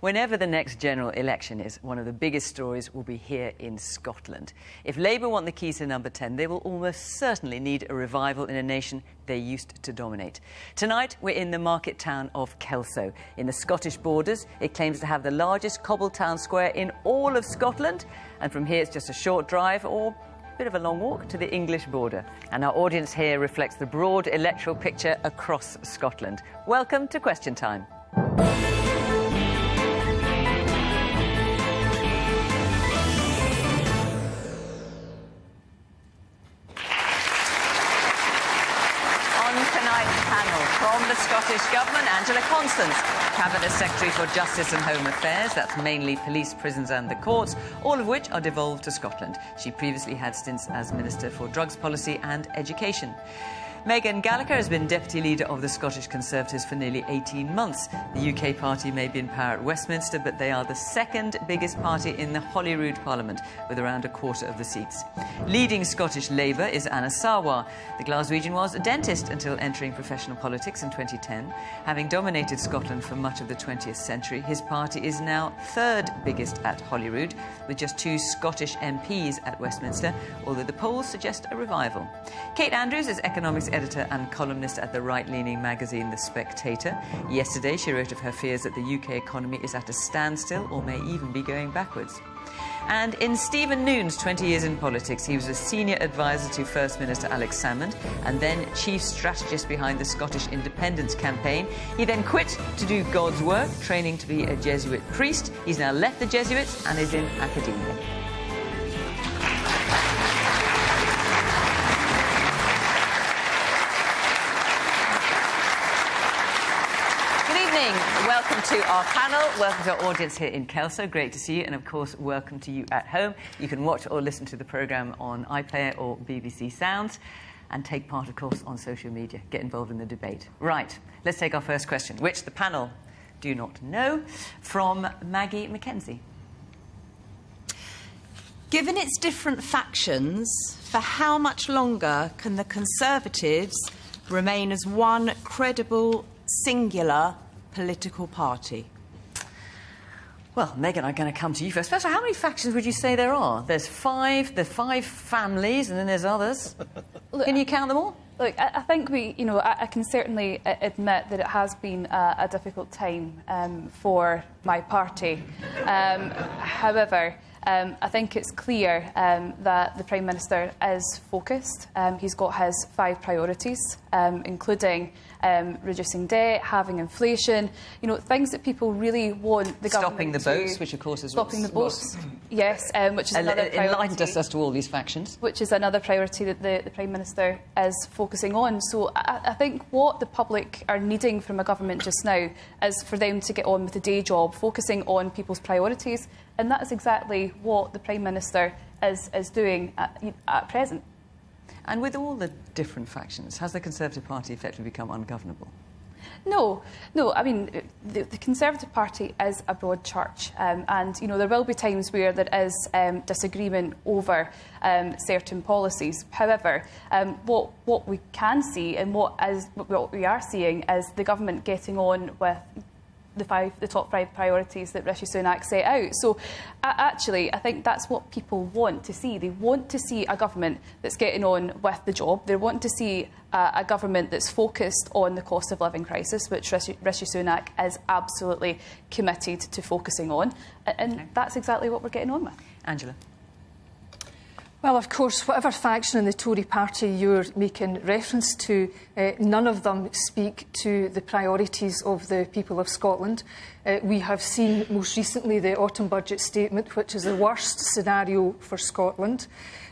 Whenever the next general election is, one of the biggest stories will be here in Scotland. If Labour want the keys to number 10, they will almost certainly need a revival in a nation they used to dominate. Tonight, we're in the market town of Kelso. In the Scottish borders, it claims to have the largest cobbled town square in all of Scotland. And from here, it's just a short drive or a bit of a long walk to the English border. And our audience here reflects the broad electoral picture across Scotland. Welcome to Question Time. From the Scottish Government, Angela Constance, Cabinet Secretary for Justice and Home Affairs. That's mainly police, prisons and the courts, all of which are devolved to Scotland. She previously had stints as Minister for Drugs Policy and Education. Meghan Gallacher has been Deputy Leader of the Scottish Conservatives for nearly 18 months. The UK party may be in power at Westminster, but they are the second biggest party in the Holyrood Parliament, with around a quarter of the seats. Leading Scottish Labour is Anna Sarwar. The Glaswegian was a dentist until entering professional politics in 2010. Having dominated Scotland for much of the 20th century, his party is now third biggest at Holyrood, with just 2 Scottish MPs at Westminster, although the polls suggest a revival. Kate Andrews is economics editor and columnist at the right-leaning magazine The Spectator. Yesterday, she wrote of her fears that the UK economy is at a standstill or may even be going backwards. And in Stephen Noon's 20 years in politics, he was a senior advisor to First Minister Alex Salmond and then chief strategist behind the Scottish independence campaign. He then quit to do God's work, training to be a Jesuit priest. He's now left the Jesuits and is in academia. Welcome to our panel, welcome to our audience here in Kelso, great to see you, and of course welcome to you at home. You can watch or listen to the programme on iPlayer or BBC Sounds and take part, of course, on social media. Get involved in the debate. Right, let's take our first question, which the panel do not know, from Maggie Mackenzie. Given its different factions, for how much longer can the Conservatives remain as one credible, singular political party? Well, Meghan, I'm going to come to you first. First of all, how many factions would you say there are? There's 5 families, and then there's others. Look, can you count them all? Look, I think I can certainly admit that it has been a difficult time for my party. However, I think it's clear that the Prime Minister is focused. He's got his 5 priorities, including reducing debt, having inflation, things that people really want the stopping government the boats, which of course is stopping the boats. Yes, which is another priority. Enlightened us as to all these factions. Which is another priority that the Prime Minister is focusing on. So I think what the public are needing from a government just now is for them to get on with the day job, focusing on people's priorities, and that is exactly what the Prime Minister is doing at present. And with all the different factions, has the Conservative Party effectively become ungovernable? No. I mean, the Conservative Party is a broad church, and there will be times where there is disagreement over certain policies. However, what we can see and what we are seeing is the government getting on with the top 5 priorities that Rishi Sunak set out. So, actually, I think that's what people want to see. They want to see a government that's getting on with the job. They want to see a government that's focused on the cost of living crisis, which Rishi Sunak is absolutely committed to focusing on. And that's exactly what we're getting on with. Angela. Well, of course, whatever faction in the Tory party you're making reference to, none of them speak to the priorities of the people of Scotland. We have seen most recently the autumn budget statement, which is the worst scenario for Scotland.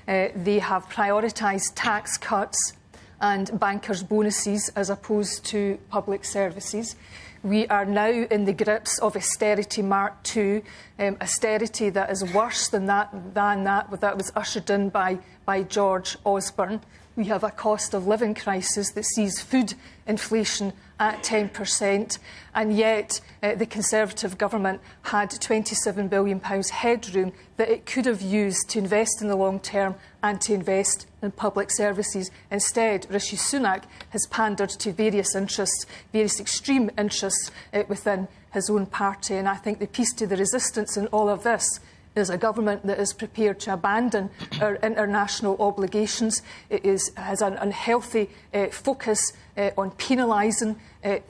They have prioritised tax cuts and bankers' bonuses as opposed to public services. We are now in the grips of austerity Mark II, austerity that is worse than that was ushered in by George Osborne. We have a cost of living crisis that sees food inflation at 10%, and yet the Conservative government had £27 billion headroom that it could have used to invest in the long term and to invest in public services. Instead, Rishi Sunak has pandered to various interests, various extreme interests within his own party, and I think the piece to the resistance in all of this is a government that is prepared to abandon our international obligations. It has an unhealthy focus on penalising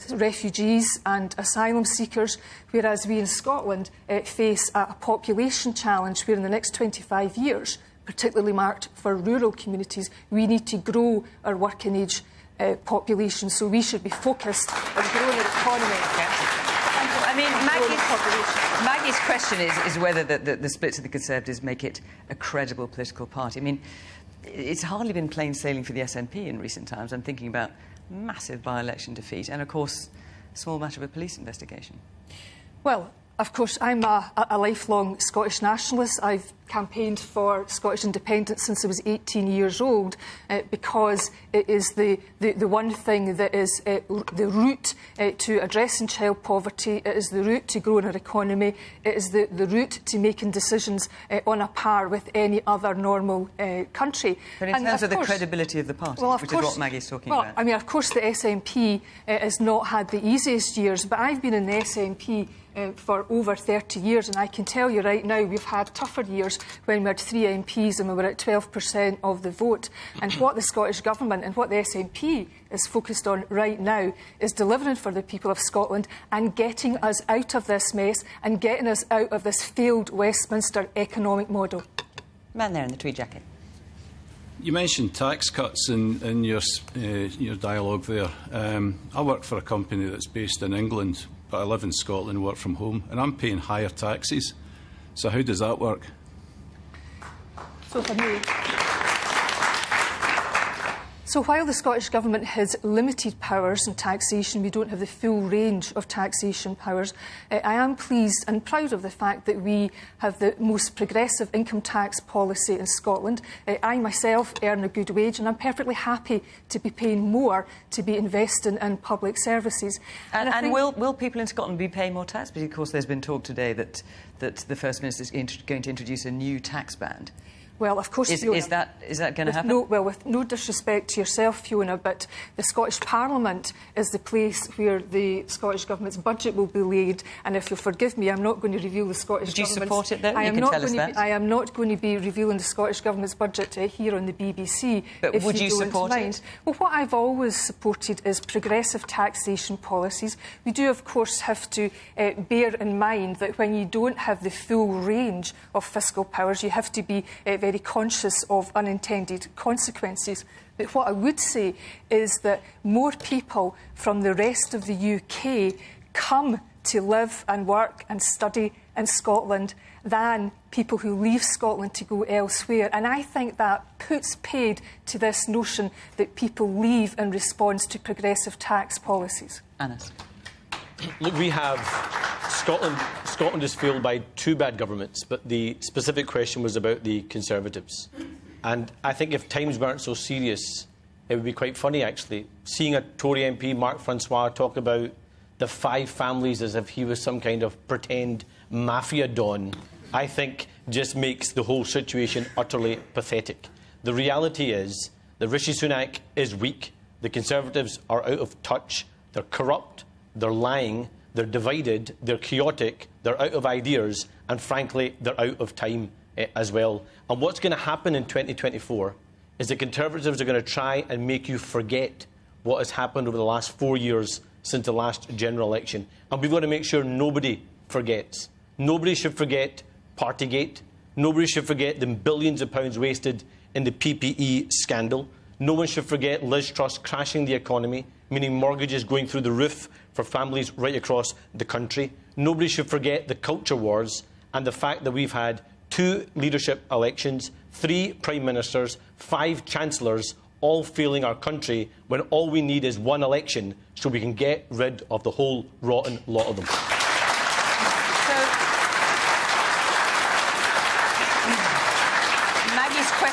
refugees and asylum seekers, whereas we in Scotland face a population challenge where in the next 25 years, particularly marked for rural communities, we need to grow our working age population. So we should be focused on growing our economy. I mean, Maggie's question is whether the splits of the Conservatives make it a credible political party. I mean, it's hardly been plain sailing for the SNP in recent times. I'm thinking about massive by-election defeat and, of course, a small matter of a police investigation. Well, of course, I'm a lifelong Scottish nationalist. I've campaigned for Scottish independence since I was 18 years old because it is the one thing that is the route to addressing child poverty. It is the route to growing our economy. It is the route to making decisions on a par with any other normal country. But in terms of the credibility of the party, well, which is what Maggie's talking about. I mean, of course, the SNP has not had the easiest years, but I've been in the SNP for over 30 years, and I can tell you right now we've had tougher years when we had 3 MPs and we were at 12% of the vote. And what the Scottish Government and what the SNP is focused on right now is delivering for the people of Scotland and getting us out of this mess and getting us out of this failed Westminster economic model. Man there in the tweed jacket. You mentioned tax cuts in your dialogue there. I work for a company that's based in England, but I live in Scotland and work from home, and I'm paying higher taxes. So how does that work? So while the Scottish Government has limited powers in taxation, we don't have the full range of taxation powers. I am pleased and proud of the fact that we have the most progressive income tax policy in Scotland. I myself earn a good wage and I'm perfectly happy to be paying more to be investing in public services. And will people in Scotland be paying more tax? Because, of course, there's been talk today that the First Minister is going to introduce a new tax band. Well, of course, Fiona, is that going to happen? With no disrespect to yourself, Fiona, but the Scottish Parliament is the place where the Scottish Government's budget will be laid. And if you'll forgive me, I'm not going to reveal the Scottish Government's... Would you support it, though? I am not going to be revealing the Scottish Government's budget here on the BBC. But would you support it? Well, what I've always supported is progressive taxation policies. We do, of course, have to bear in mind that when you don't have the full range of fiscal powers, you have to be very conscious of unintended consequences. But what I would say is that more people from the rest of the UK come to live and work and study in Scotland than people who leave Scotland to go elsewhere. And I think that puts paid to this notion that people leave in response to progressive tax policies. Anas. Look, we have Scotland is fueled by 2 bad governments, but the specific question was about the Conservatives. And I think if times weren't so serious, it would be quite funny, actually, seeing a Tory MP, Mark Francois, talk about the 5 families as if he was some kind of pretend mafia don, I think just makes the whole situation utterly pathetic. The reality is that Rishi Sunak is weak, the Conservatives are out of touch, they're corrupt, they're lying, they're divided, they're chaotic, they're out of ideas, and frankly, they're out of time as well. And what's going to happen in 2024 is the Conservatives are going to try and make you forget what has happened over the last 4 years since the last general election. And we've got to make sure nobody forgets. Nobody should forget Partygate. Nobody should forget the billions of pounds wasted in the PPE scandal. No one should forget Liz Truss crashing the economy, meaning mortgages going through the roof for families right across the country. Nobody should forget the culture wars and the fact that we've had 2 leadership elections, 3 prime ministers, 5 chancellors, all failing our country when all we need is 1 election so we can get rid of the whole rotten lot of them.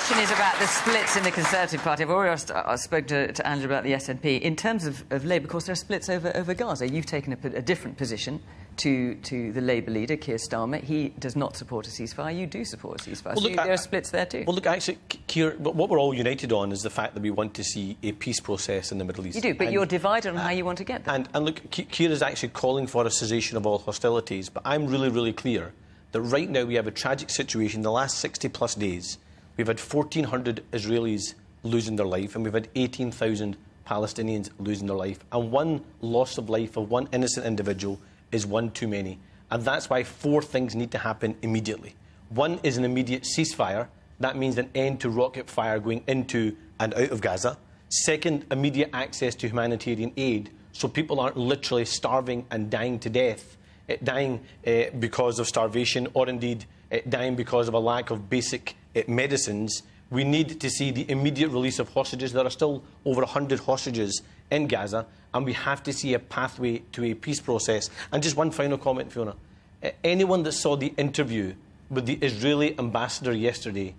question is about the splits in the Conservative Party. I've already spoken to Angela about the SNP. In terms of Labour, of course, there are splits over Gaza. You've taken a different position to the Labour leader, Keir Starmer. He does not support a ceasefire. You do support a ceasefire. Well, look, there are splits there too. Well, look, actually, Keir, what we're all united on is the fact that we want to see a peace process in the Middle East. You do, but you're divided on how you want to get there. And look, Keir is actually calling for a cessation of all hostilities, but I'm really, really clear that right now we have a tragic situation. In the last 60-plus days, we've had 1,400 Israelis losing their life, and we've had 18,000 Palestinians losing their life. And one loss of life of one innocent individual is one too many. And that's why 4 things need to happen immediately. One is an immediate ceasefire. That means an end to rocket fire going into and out of Gaza. Second, immediate access to humanitarian aid, so people aren't literally starving and dying to death, dying because of starvation, or indeed dying because of a lack of basic medicines. We need to see the immediate release of hostages. There are still over 100 hostages in Gaza, and we have to see a pathway to a peace process. And just one final comment, Fiona. Anyone that saw the interview with the Israeli ambassador yesterday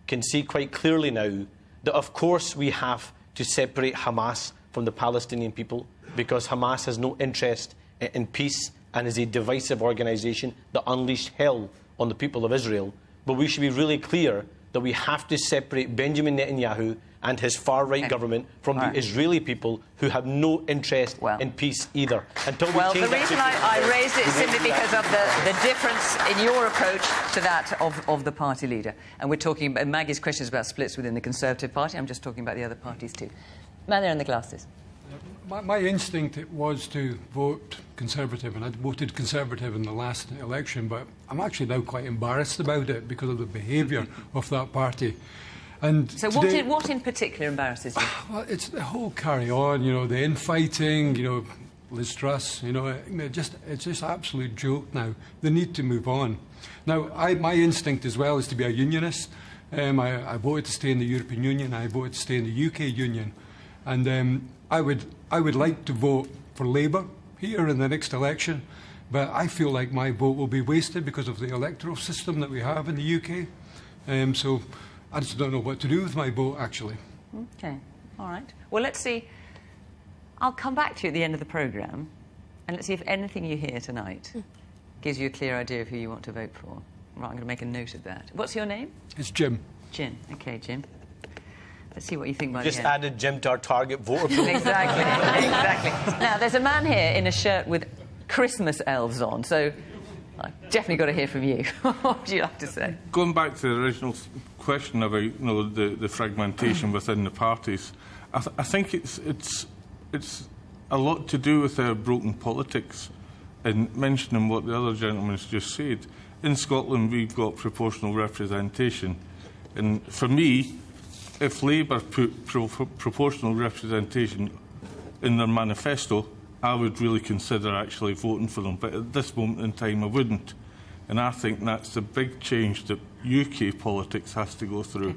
can see quite clearly now that, of course, we have to separate Hamas from the Palestinian people, because Hamas has no interest in peace and is a divisive organisation that unleashed hell on the people of Israel. But we should be really clear that we have to separate Benjamin Netanyahu and his far-right government from the Israeli people, who have no interest in peace either. Until the reason I raised it is simply because of the difference in your approach to that of the party leader. And we're talking about Maggie's questions about splits within the Conservative Party. I'm just talking about the other parties too. Man there in the glasses. My instinct was to vote Conservative, and I voted Conservative in the last election, but I'm actually now quite embarrassed about it because of the behaviour of that party. And so today, what in particular embarrasses you? Well, it's the whole carry on, the infighting, Liz Truss, it's just absolute joke now. They need to move on. Now, my instinct as well is to be a unionist. I voted to stay in the European Union. I voted to stay in the UK Union. And I would like to vote for Labour here in the next election, but I feel like my vote will be wasted because of the electoral system that we have in the UK. So I just don't know what to do with my vote, actually. OK. All right. Well, let's see. I'll come back to you at the end of the programme, and let's see if anything you hear tonight gives you a clear idea of who you want to vote for. Right, I'm going to make a note of that. What's your name? It's Jim. Jim. OK, Jim. Let's see what you think by just the end. Added Jim to our target voter pool. Exactly. Now, there's a man here in a shirt with Christmas elves on, so I've definitely got to hear from you. What would you like to say? Going back to the original question about the fragmentation within the parties, I think it's a lot to do with our broken politics. And mentioning what the other gentleman's just said, in Scotland we've got proportional representation, and for me, if Labour put proportional representation in their manifesto, I would really consider actually voting for them. But at this moment in time, I wouldn't. And I think that's the big change that UK politics has to go through.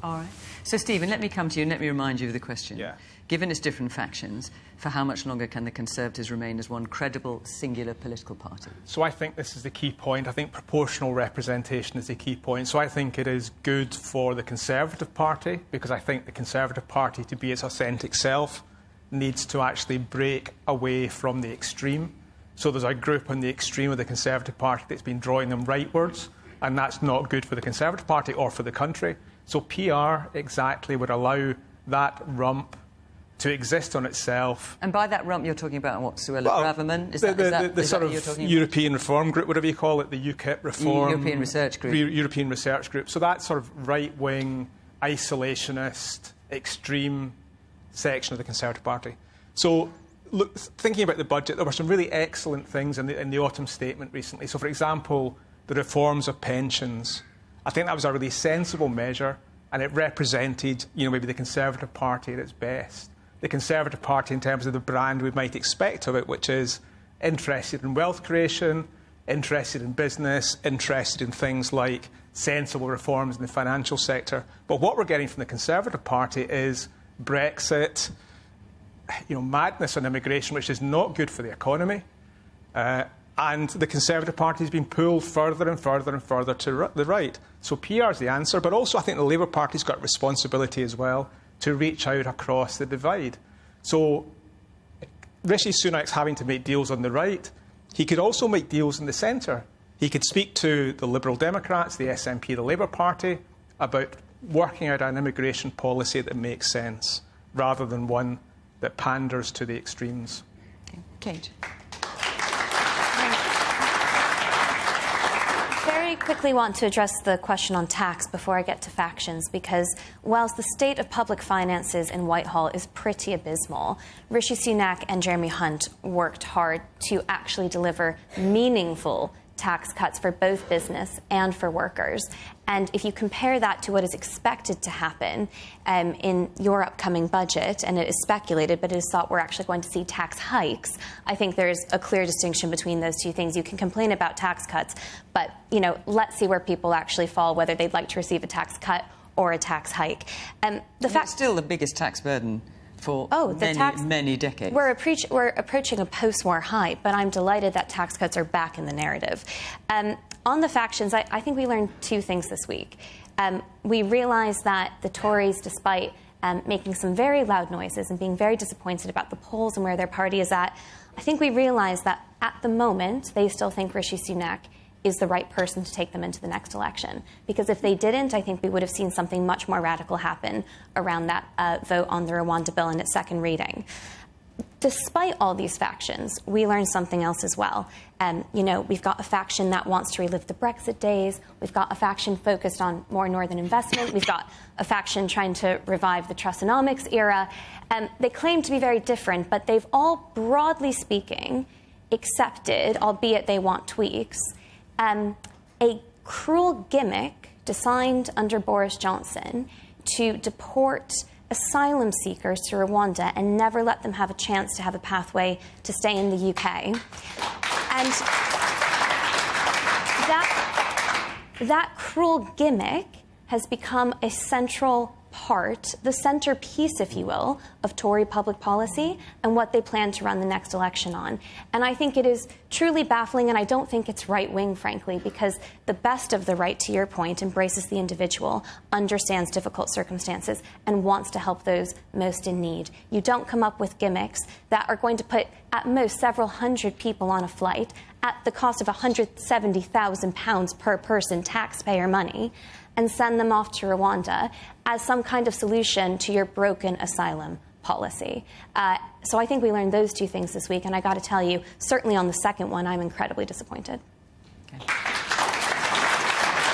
All right. So, Stephen, let me come to you and let me remind you of the question. Yeah. Given its different factions, for how much longer can the Conservatives remain as one credible, singular political party? So I think this is the key point. I think proportional representation is the key point. So I think it is good for the Conservative Party, because I think the Conservative Party, to be its authentic self, needs to actually break away from the extreme. So there's a group on the extreme of the Conservative Party that's been drawing them rightwards, and that's not good for the Conservative Party or for the country. So PR exactly would allow that rump to exist on itself. And by that rump, you're talking about what, Suella Braverman? Is the sort of European Reform Group, whatever you call it, the UKIP Reform... European Research Group. European Research Group. So that sort of right-wing, isolationist, extreme section of the Conservative Party. So, look, thinking about the budget, there were some really excellent things in the autumn statement recently. So, for example, the reforms of pensions. I think that was a really sensible measure, and it represented, maybe the Conservative Party at its best. The Conservative Party in terms of the brand we might expect of it, which is interested in wealth creation, interested in business, interested in things like sensible reforms in the financial sector. But what we're getting from the Conservative Party is Brexit, madness on immigration, which is not good for the economy, And the Conservative Party has been pulled further and further and further to the right. So PR is the answer, but also I think the Labour Party's got responsibility as well to reach out across the divide. So Rishi Sunak's having to make deals on the right. He could also make deals in the centre. He could speak to the Liberal Democrats, the SNP, the Labour Party, about working out an immigration policy that makes sense, rather than one that panders to the extremes. Kate. Very quickly want to address the question on tax before I get to factions, because whilst the state of public finances in Whitehall is pretty abysmal, Rishi Sunak and Jeremy Hunt worked hard to actually deliver meaningful tax cuts for both business and for workers. And if you compare that to what is expected to happen in your upcoming budget, and it is speculated, but it is thought we're actually going to see tax hikes, I think there's a clear distinction between those two things. You can complain about tax cuts, but, you know, let's see where people actually fall, whether they'd like to receive a tax cut or a tax hike. It's still the biggest tax burden for many decades. We're approaching a post-war high, but I'm delighted that tax cuts are back in the narrative. On the factions, I think we learned two things this week. We realised that the Tories, despite making some very loud noises and being very disappointed about the polls and where their party is at, I think we realised that at the moment they still think Rishi Sunak is the right person to take them into the next election. Because if they didn't, I think we would have seen something much more radical happen around that vote on the Rwanda bill in its second reading. Despite all these factions, we learned something else as well. You know, we've got a faction that wants to relive the Brexit days. We've got a faction focused on more northern investment. We've got a faction trying to revive the Trussonomics era. They claim to be very different, but they've all, broadly speaking, accepted, albeit they want tweaks, a cruel gimmick designed under Boris Johnson to deport asylum seekers to Rwanda and never let them have a chance to have a pathway to stay in the UK. And that cruel gimmick has become a central part, the centerpiece, if you will, of Tory public policy and what they plan to run the next election on. And I think it is truly baffling, and I don't think it's right-wing, frankly, because the best of the right, to your point, embraces the individual, understands difficult circumstances, and wants to help those most in need. You don't come up with gimmicks that are going to put, at most, several hundred people on a flight at the cost of £170,000 per person taxpayer money, and send them off to Rwanda as some kind of solution to your broken asylum policy. So I think we learned those two things this week, and I got to tell you, certainly on the second one, I'm incredibly disappointed. Okay.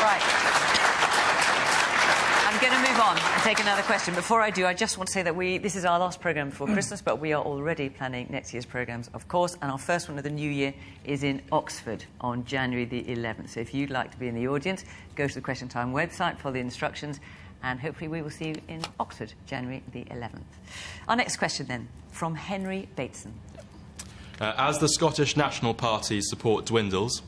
Right. I'm going to move on and take another question. Before I do, I just want to say that this is our last programme before Christmas, but we are already planning next year's programmes, of course, and our first one of the new year is in Oxford on January the 11th. So if you'd like to be in the audience, go to the Question Time website, follow the instructions, and hopefully we will see you in Oxford, January the 11th. Our next question, then, from Henry Bateson. As the Scottish National Party's support dwindles,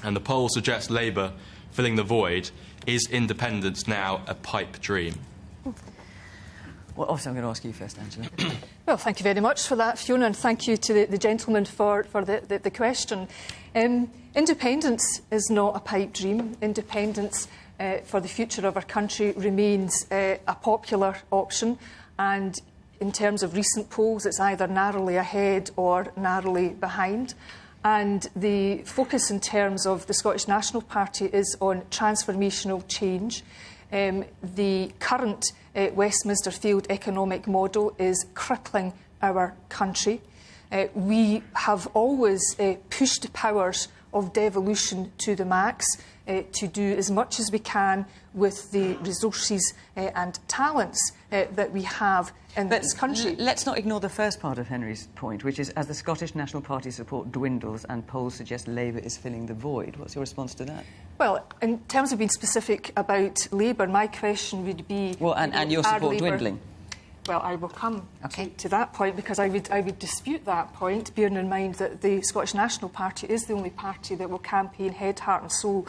and the polls suggest Labour filling the void, is independence now a pipe dream? Well, obviously I'm going to ask you first, Angela. Well, thank you very much for that, Fiona, and thank you to the gentleman for the question. Independence is not a pipe dream. Independence for the future of our country remains a popular option, and in terms of recent polls, it's either narrowly ahead or narrowly behind. And the focus in terms of the Scottish National Party is on transformational change. The current Westminster Field economic model is crippling our country. We have always pushed the powers of devolution to the max to do as much as we can with the resources and talents that we have in this country. Let's not ignore the first part of Henry's point, which is as the Scottish National Party support dwindles and polls suggest Labour is filling the void. What's your response to that? Well, in terms of being specific about Labour, my question would be... Well, and your support dwindling? Well, I will come to that point, because I would dispute that point, bearing in mind that the Scottish National Party is the only party that will campaign head, heart and soul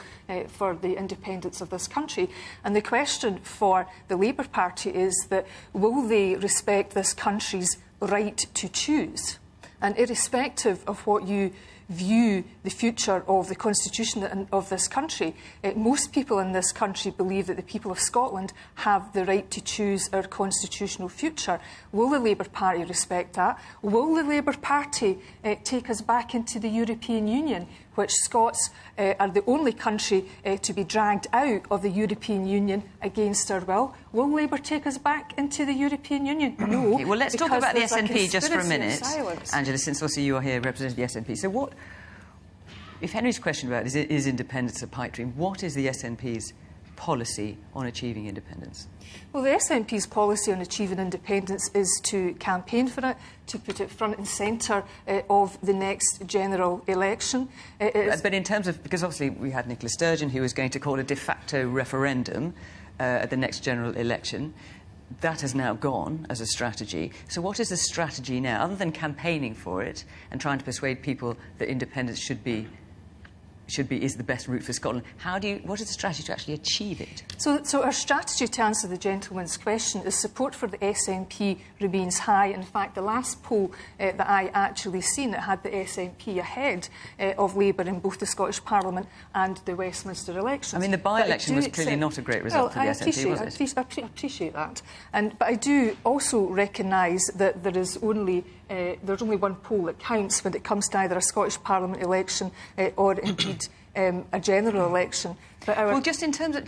for the independence of this country. And the question for the Labour Party is that will they respect this country's right to choose? And irrespective of what you view the future of the constitution of this country. Most people in this country believe that the people of Scotland have the right to choose our constitutional future. Will the Labour Party respect that? Will the Labour Party take us back into the European Union, which Scots are the only country to be dragged out of the European Union against our will? Will Labour take us back into the European Union? No. Okay, well, let's talk about the SNP just for a minute. Silence. Angela, since also you are here representing the SNP. So what, if Henry's question about is independence a pipe dream, what is the SNP's policy on achieving independence? Well, the SNP's policy on achieving independence is to campaign for it, to put it front and centre of the next general election. But in terms of, because obviously we had Nicola Sturgeon, who was going to call a de facto referendum at the next general election. That has now gone as a strategy. So what is the strategy now, other than campaigning for it and trying to persuade people that independence is the best route for Scotland? What is the strategy to actually achieve it? So our strategy, to answer the gentleman's question, is support for the SNP remains high. In fact, the last poll that I actually seen, it had the SNP ahead of Labour in both the Scottish Parliament and the Westminster elections. I mean, the by-election was clearly not a great result for the SNP, was it? I appreciate that. But I do also recognise that there's only one poll that counts when it comes to either a Scottish Parliament election or indeed a general election. But well, just in terms of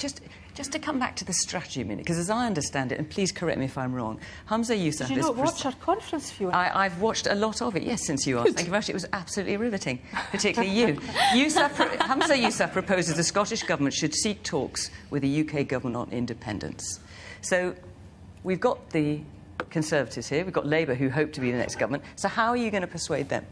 just to come back to the strategy a minute, because as I understand it, and please correct me if I'm wrong, Humza Yousaf... Did you not watch our conference, Fiona? I've watched a lot of it, yes, since you asked. Thank you very much. It was absolutely riveting, particularly you. Humza Yousaf proposes the Scottish Government should seek talks with the UK Government on independence. So we've got the Conservatives here, we've got Labour, who hope to be the next government. So how are you going to persuade them?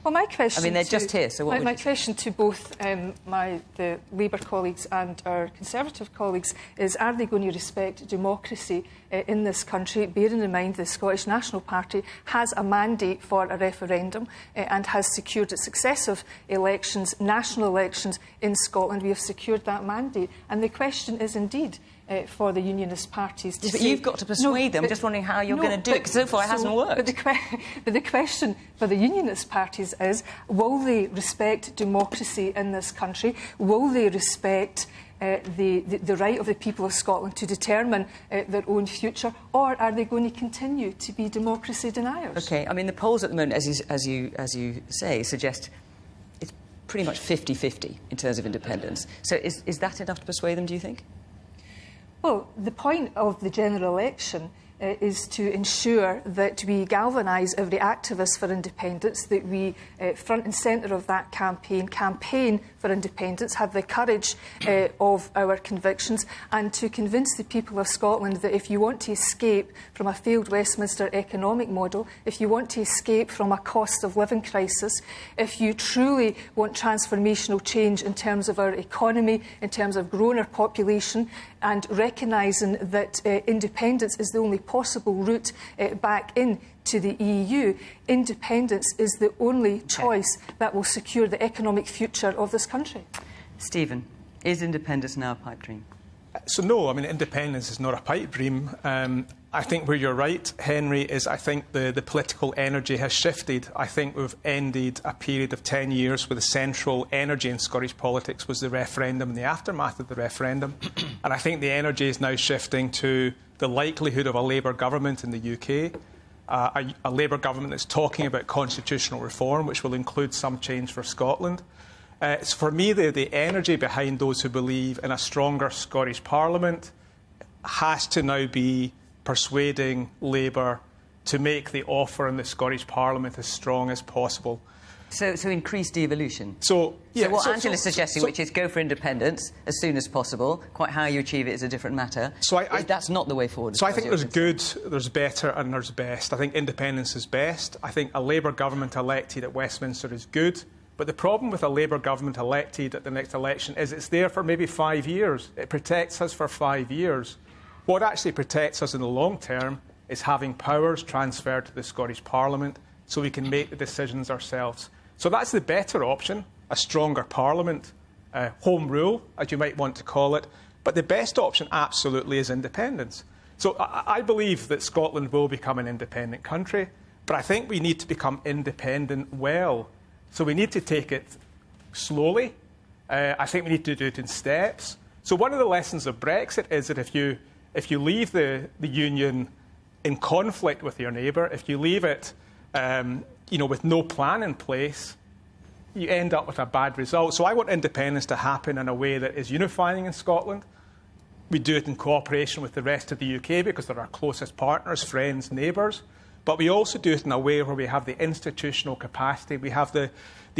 Well, my question... I mean, they're just here, so what my question to both the Labour colleagues and our Conservative colleagues is, are they going to respect democracy in this country, bearing in mind the Scottish National Party has a mandate for a referendum and has secured its successive elections, national elections in Scotland. We have secured that mandate. And the question is indeed... for the Unionist parties to but you've got to persuade them. I'm just wondering how you're going to do it, because so far it hasn't worked. But the question for the Unionist parties is, will they respect democracy in this country? Will they respect the right of the people of Scotland to determine their own future, or are they going to continue to be democracy deniers? OK, I mean, the polls at the moment, as you say, suggest it's pretty much 50-50 in terms of independence. So is that enough to persuade them, do you think? Well, the point of the general election is to ensure that we galvanise every activist for independence, that we, front and centre of that campaign for independence, have the courage of our convictions, and to convince the people of Scotland that if you want to escape from a failed Westminster economic model, if you want to escape from a cost of living crisis, if you truly want transformational change in terms of our economy, in terms of growing our population, and recognising that independence is the only possible route back into the EU, independence is the only choice that will secure the economic future of this country. Stephen, is independence now a pipe dream? So no, I mean, independence is not a pipe dream. I think where you're right, Henry, is I think the political energy has shifted. I think we've ended a period of 10 years where the central energy in Scottish politics was the referendum and the aftermath of the referendum. And I think the energy is now shifting to the likelihood of a Labour government in the UK, a Labour government that's talking about constitutional reform, which will include some change for Scotland. It's for me, the energy behind those who believe in a stronger Scottish Parliament has to now be persuading Labour to make the offer in the Scottish Parliament as strong as possible. So increased devolution. So what Angela's suggesting, which is go for independence as soon as possible. Quite how you achieve it is a different matter. So that's not the way forward. So I think there's good, there's better, and there's best. I think independence is best. I think a Labour government elected at Westminster is good. But the problem with a Labour government elected at the next election is it's there for maybe 5 years. It protects us for 5 years. What actually protects us in the long term is having powers transferred to the Scottish Parliament so we can make the decisions ourselves. So that's the better option, a stronger Parliament, home rule, as you might want to call it. But the best option absolutely is independence. So I believe that Scotland will become an independent country, but I think we need to become independent well. So we need to take it slowly. I think we need to do it in steps. So one of the lessons of Brexit is that if you leave the union in conflict with your neighbour, if you leave it with no plan in place, you end up with a bad result. So I want independence to happen in a way that is unifying in Scotland. We do it in cooperation with the rest of the UK because they're our closest partners, friends, neighbours. But we also do it in a way where we have the institutional capacity, we have the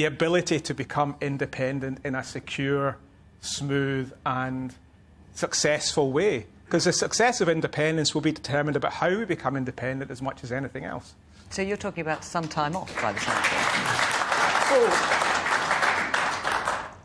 ability to become independent in a secure, smooth and successful way. Because the success of independence will be determined about how we become independent as much as anything else. So you're talking about some time off by the sound of it.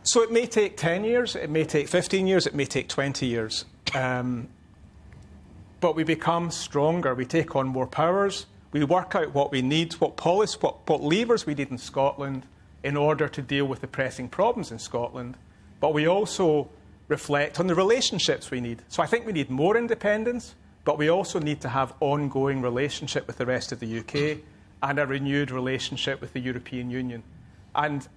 So it may take 10 years, it may take 15 years, it may take 20 years. But we become stronger, we take on more powers, we work out what we need, what levers we need in Scotland in order to deal with the pressing problems in Scotland. But we also reflect on the relationships we need. So I think we need more independence, but we also need to have ongoing relationship with the rest of the UK and a renewed relationship with the European Union. And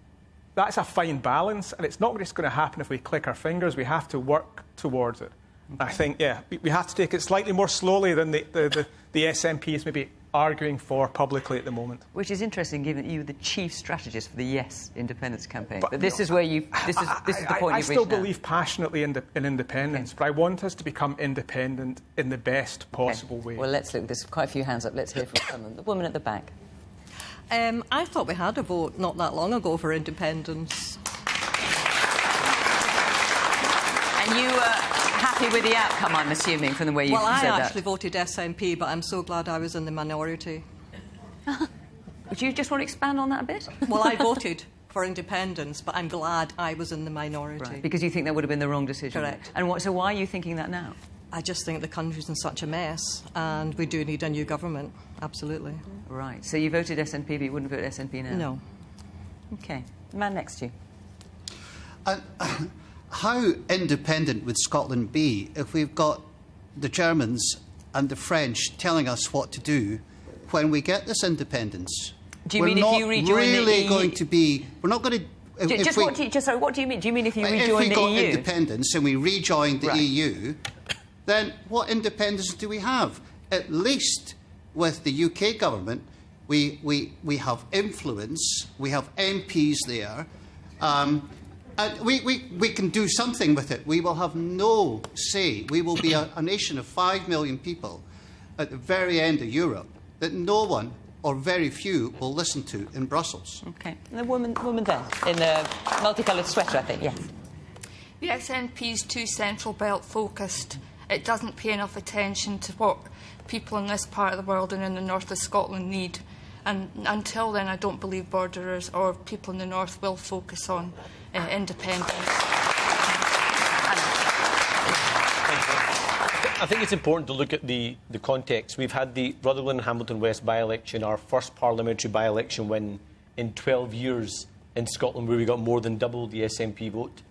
that's a fine balance, and it's not just going to happen if we click our fingers. We have to work towards it. Okay. I think, we have to take it slightly more slowly than the SNP is maybe arguing for publicly at the moment. Which is interesting, given that you were the chief strategist for the Yes Independence campaign. But this is where you. This is the point I you've still reached now. believe passionately in independence, but I want us to become independent in the best possible way. Well, let's look. There's quite a few hands up. Let's hear from someone. The woman at the back. I thought we had a vote not that long ago for independence. And you were happy with the outcome, I'm assuming, from the way you said that? Well, I actually voted SNP, but I'm so glad I was in the minority. Would you just want to expand on that a bit? Well, I voted for independence, but I'm glad I was in the minority. Right, because you think that would have been the wrong decision? Correct. And so why are you thinking that now? I just think the country's in such a mess, and we do need a new government, absolutely. Right, so you voted SNP, but you wouldn't vote SNP now? No. OK. The man next to you. How independent would Scotland be if we've got the Germans and the French telling us what to do when we get this independence? Do you mean if you rejoin the EU? Going to be... We're not going to... What do you mean? Do you mean if you rejoin the EU? If we got independence and we rejoined the EU, then what independence do we have? At least with the UK government, we have influence, we have MPs there, and we can do something with it. We will have no say. We will be a nation of 5 million people at the very end of Europe that no one or very few will listen to in Brussels. OK. And the woman there, in the multicoloured sweater, I think, yes. The SNP is too central belt focused. It doesn't pay enough attention to what people in this part of the world and in the north of Scotland need. And until then, I don't believe borderers or people in the north will focus on independence. I think it's important to look at the context. We've had the Rutherglen and Hamilton West by-election, our first parliamentary by-election win in 12 years in Scotland, where we got more than double the SNP vote.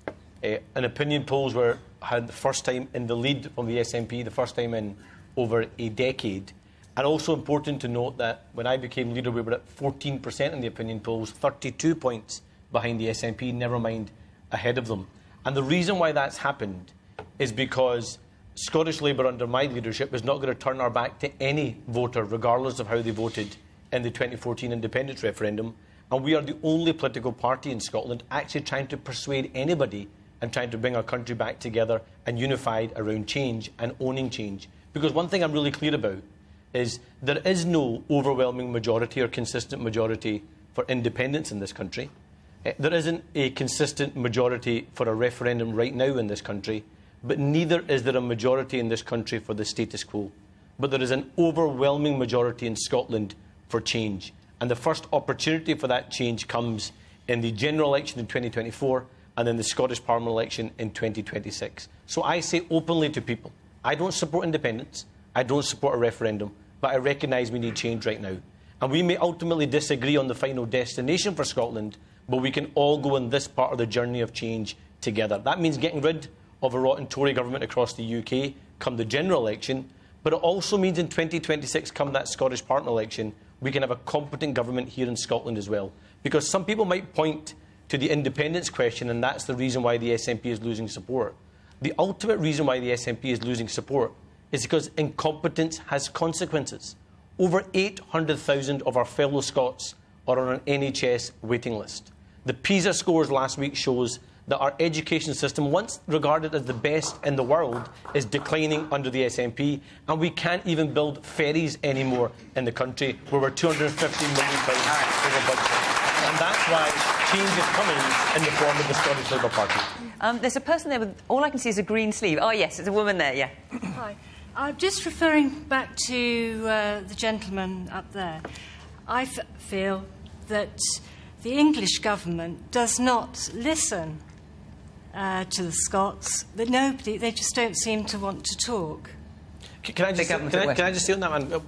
And opinion polls had the first time in the lead from the SNP, the first time in over a decade. And also important to note that when I became leader, we were at 14% in the opinion polls, 32 points behind the SNP, never mind ahead of them. And the reason why that's happened is because Scottish Labour under my leadership is not going to turn our back to any voter, regardless of how they voted in the 2014 independence referendum. And we are the only political party in Scotland actually trying to persuade anybody and trying to bring our country back together and unified around change and owning change. Because one thing I'm really clear about is there is no overwhelming majority or consistent majority for independence in this country. There isn't a consistent majority for a referendum right now in this country, but neither is there a majority in this country for the status quo. But there is an overwhelming majority in Scotland for change. And the first opportunity for that change comes in the general election in 2024 and then the Scottish Parliament election in 2026. So I say openly to people, I don't support independence, I don't support a referendum, but I recognise we need change right now. And we may ultimately disagree on the final destination for Scotland, but we can all go on this part of the journey of change together. That means getting rid of a rotten Tory government across the UK come the general election, but it also means in 2026, come that Scottish Parliament election, we can have a competent government here in Scotland as well. Because some people might point to the independence question, and that's the reason why the SNP is losing support. The ultimate reason why the SNP is losing support is because incompetence has consequences. Over 800,000 of our fellow Scots are on an NHS waiting list. The PISA scores last week shows that our education system, once regarded as the best in the world, is declining under the SNP, and we can't even build ferries anymore in the country, where we're £250 million over budget. And that's why change is coming in the form of the Scottish Labour Party. There's a person there with, all I can see is a green sleeve. Oh, yes, it's a woman there, yeah. Hi. I'm just referring back to the gentleman up there. I feel that the English government does not listen to the Scots, that they just don't seem to want to talk. Can I just say on that one?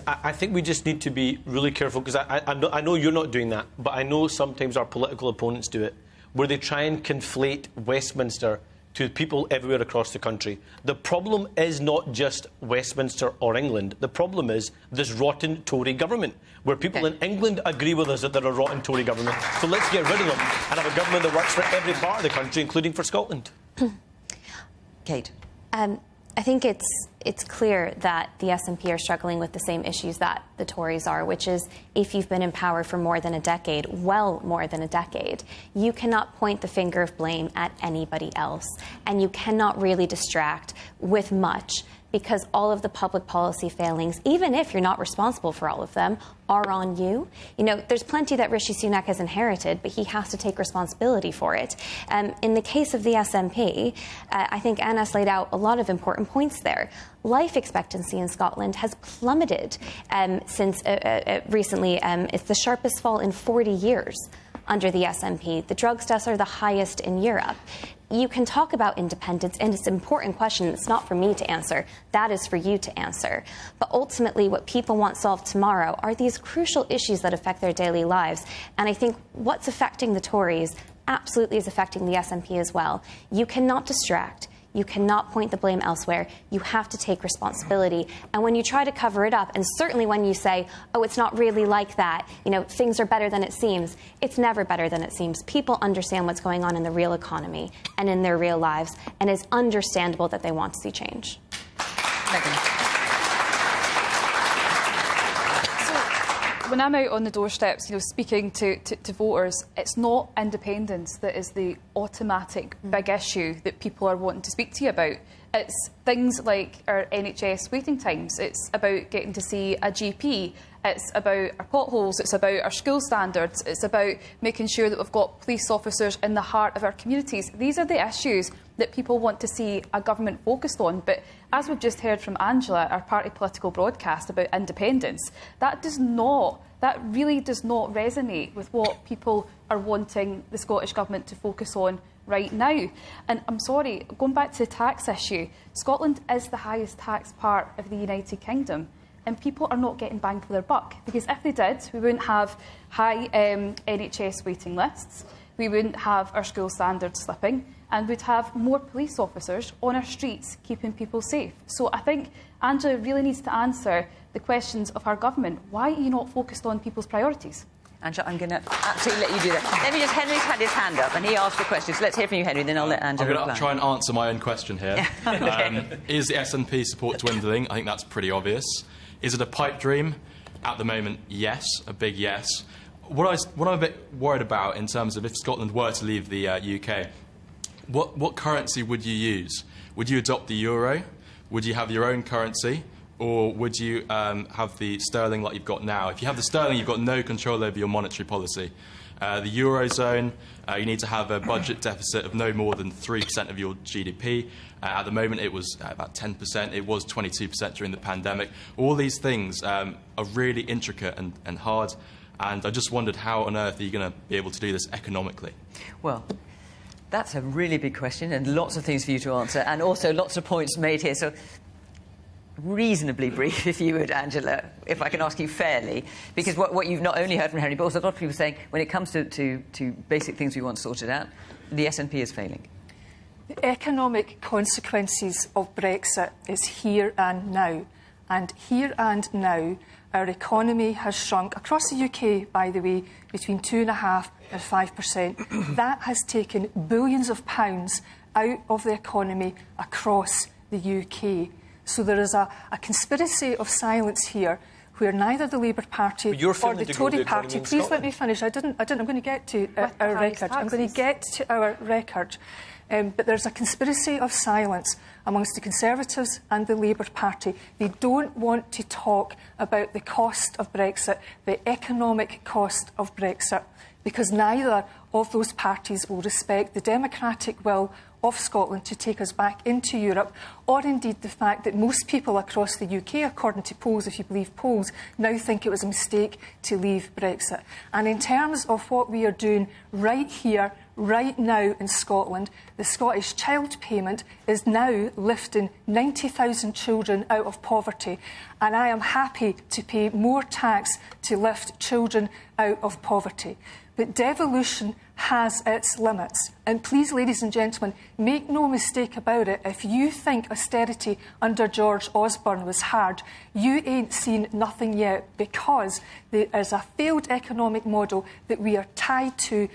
I think we just need to be really careful, because I know you're not doing that, but I know sometimes our political opponents do it, where they try and conflate Westminster to people everywhere across the country. The problem is not just Westminster or England. The problem is this rotten Tory government, where people in England agree with us that they're a rotten Tory government. So let's get rid of them and have a government that works for every part of the country, including for Scotland. Kate. I think it's clear that the SNP are struggling with the same issues that the Tories are, which is if you've been in power for more than a decade, well more than a decade, you cannot point the finger of blame at anybody else, and you cannot really distract with much, because all of the public policy failings, even if you're not responsible for all of them, are on you. You know, there's plenty that Rishi Sunak has inherited, but he has to take responsibility for it. In the case of the SNP, I think Anna's laid out a lot of important points there. Life expectancy in Scotland has plummeted since recently. It's the sharpest fall in 40 years under the SNP. The drugs deaths are the highest in Europe. You can talk about independence, and it's an important question. It's not for me to answer. That is for you to answer. But ultimately, what people want solved tomorrow are these crucial issues that affect their daily lives. And I think what's affecting the Tories absolutely is affecting the SNP as well. You cannot distract. You cannot point the blame elsewhere. You have to take responsibility. And when you try to cover it up, and certainly when you say, oh, it's not really like that, you know, things are better than it seems, it's never better than it seems. People understand what's going on in the real economy and in their real lives, and it's understandable that they want to see change. Meghan. When I'm out on the doorsteps, you know, speaking to voters, it's not independence that is the automatic big issue that people are wanting to speak to you about. It's things like our NHS waiting times. It's about getting to see a GP. It's about our potholes. It's about our school standards. It's about making sure that we've got police officers in the heart of our communities. These are the issues that people want to see a government focused on. But as we've just heard from Angela, our party political broadcast about independence, that really does not resonate with what people are wanting the Scottish Government to focus on right now. And I'm sorry, going back to the tax issue, Scotland is the highest taxed part of the United Kingdom, and people are not getting bang for their buck, because if they did, we wouldn't have high NHS waiting lists, we wouldn't have our school standards slipping, and we'd have more police officers on our streets keeping people safe. So I think Angela really needs to answer the questions of our government. Why are you not focused on people's priorities? Angela, I'm going to absolutely let you do that. Let me just, Henry's had his hand up and he asked the question, so let's hear from you, Henry, then I'll let Angela reply. I'm going to try and answer my own question here. Is the SNP support dwindling? I think that's pretty obvious. Is it a pipe dream? At the moment, yes, a big yes. What I'm a bit worried about in terms of if Scotland were to leave the UK, what currency would you use? Would you adopt the euro? Would you have your own currency? Or would you have the sterling like you've got now? If you have the sterling, you've got no control over your monetary policy. The Eurozone, you need to have a budget deficit of no more than 3% of your GDP. At the moment, it was about 10%. It was 22% during the pandemic. All these things are really intricate and hard. And I just wondered, how on earth are you going to be able to do this economically? Well, that's a really big question and lots of things for you to answer, and also lots of points made here. So reasonably brief, if you would, Angela, if I can ask you fairly, because what you've not only heard from Henry, but also a lot of people saying when it comes to basic things we want sorted out, the SNP is failing. The economic consequences of Brexit is here and now. And here and now, our economy has shrunk, across the UK, by the way, between 2.5% and 5%. That has taken billions of pounds out of the economy across the UK. So there is a conspiracy of silence here where neither the Labour Party or the Tory Party... Please let me finish. I didn't. I'm going to get to our record. I'm going to get to our record. But there's a conspiracy of silence amongst the Conservatives and the Labour Party. They don't want to talk about the cost of Brexit, the economic cost of Brexit, because neither of those parties will respect the democratic will of Scotland to take us back into Europe, or indeed the fact that most people across the UK, according to polls, if you believe polls, now think it was a mistake to leave Brexit. And in terms of what we are doing right here, right now in Scotland, the Scottish Child Payment is now lifting 90,000 children out of poverty, and I am happy to pay more tax to lift children out of poverty. But devolution has its limits. And please, ladies and gentlemen, make no mistake about it. If you think austerity under George Osborne was hard, you ain't seen nothing yet, because there is a failed economic model that we are tied to